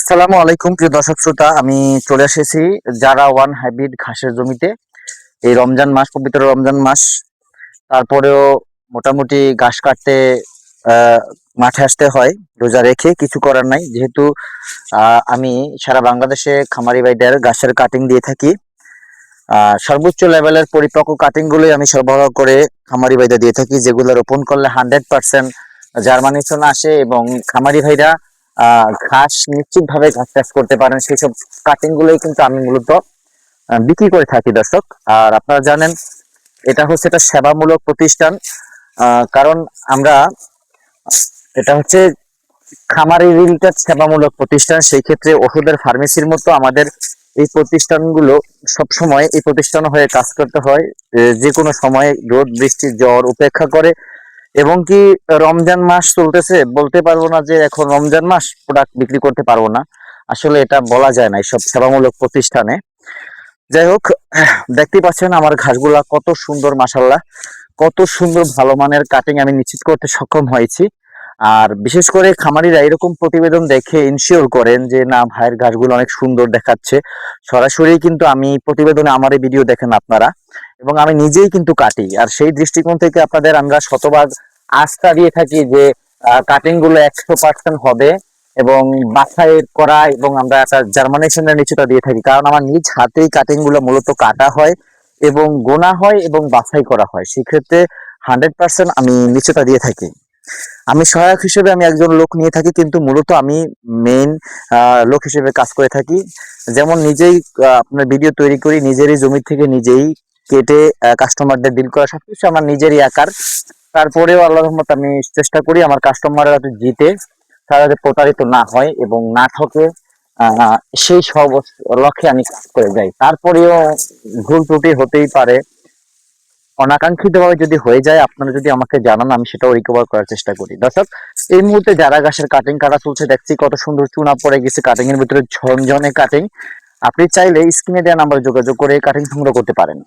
আসসালামু আলাইকুম প্রিয় দর্শক শ্রোতা, আমি চলে এসেছি যারা ওয়ান হাইব্রিড ঘাসের জমিতে। এই রমজান মাস, পবিত্র রমজান মাস, তারপরেও মোটামুটি ঘাস কাটতে আহ, মাঠে আসতে হয় রোজা রেখে। কিছু করার নাই, যেহেতু আমি সারা বাংলাদেশে খামারি ভাইদের ঘাসের কাটিং দিয়ে থাকি। সর্বোচ্চ লেভেলের পরিপক্ক কাটিং গুলোই আমি সরবরাহ করে খামারি ভাইদের দিয়ে থাকি, যেগুলো রোপণ করলে 100% জার্মানেশন আসে এবং খামারি ভাইরা ঘাস নিশ্চিত ভাবে ঘাস চাষ করতে পারেন। সেই সব কাটিং গুলোই কিন্তু আমি মূলত বিক্রি করে থাকি দর্শক। আর আপনারা জানেন, এটা হচ্ছে একটা সেবামূলক প্রতিষ্ঠান। কারণ আমরা, এটা হচ্ছে খামারি রিলেটেড সেবামূলক প্রতিষ্ঠান। সেই ক্ষেত্রে ওষুধের ফার্মেসির মতো আমাদের এই প্রতিষ্ঠানগুলো সবসময় এই প্রতিষ্ঠান হয়ে কাজ করতে হয়। যে কোনো সময় রোদ বৃষ্টি ঝড় উপেক্ষা করে। এবং কি, রমজান মাস চলতেছে, বলতে পারবো না যে এখন রমজান মাস প্রোডাক্ট বিক্রি করতে পারবো না। আসলে এটা বলা যায় না এইসব সেবামূলক প্রতিষ্ঠানে। যাই হোক, দেখতে পাচ্ছেন আমার ঘাসগুলা কত সুন্দর, মাশাল্লাহ, কত সুন্দর ভালো মানের কাটিং আমি নিশ্চিত করতে সক্ষম হয়েছি। আর বিশেষ করে খামারিরা এরকম প্রতিবেদন দেখে ইনশিওর করেন যে না, ভাইয়ের ঘাসগুলো অনেক সুন্দর দেখাচ্ছে। সরাসরি কিন্তু আমি প্রতিবেদনে আমার এই ভিডিও দেখেন আপনারা, এবং আমি নিজেই কিন্তু কাটি। আর সেই দৃষ্টিকোণ থেকে আপনাদের আমরা শতভাগ আস্থা দিয়ে থাকি যে কাটিং গুলো 100% হবে এবং বাছাই করা, এবং আমরা একটা জার্মানেশনের নিশ্চয়তা দিয়ে থাকি। কারণ আমার নিজ হাতেই কাটিং গুলো মূলত কাটা হয় এবং গোনা হয় এবং বাছাই করা হয়। সেক্ষেত্রে 100% আমি নিশ্চয়তা দিয়ে থাকি। আমি সহায়ক হিসেবে আমি একজন লোক নিয়ে থাকি, কিন্তু মূলত আমি মেইন লোক হিসেবে কাজ করে থাকি। যেমন নিজেই আপনার ভিডিও তৈরি করি, নিজেরই জমি থেকে নিজেই কেটে কাস্টমারদের ডিল করা, সবকিছু আমার নিজেরই আকার। তারপরেও আল্লাহর রহমতে আমি চেষ্টা করি আমার কাস্টমাররা যাতে জিতে, তারা যাতে প্রতারিত না হয় এবং না ঠকে। সেই সব লক্ষ্যে আমি কাজ করে যাই। তারপরেও ভুল ত্রুটি হতেই পারে, অনাকাঙ্ক্ষিত ভাবে যদি হয়ে যায় আপনারা যদি আমাকে জানান, আমি সেটাও রিকভার করার চেষ্টা করি। দর্শক, এই মুহূর্তে যারা ঘাসের কাটিং কাটা চলছে দেখছি, কত সুন্দর চুনা পড়ে গেছে কাটিং এর ভিতরে, ঝনঝনে কাটিং। আপনি চাইলে স্ক্রিনে দেওয়া নাম্বারে যোগাযোগ করে কাটিং সংগ্রহ করতে পারেন।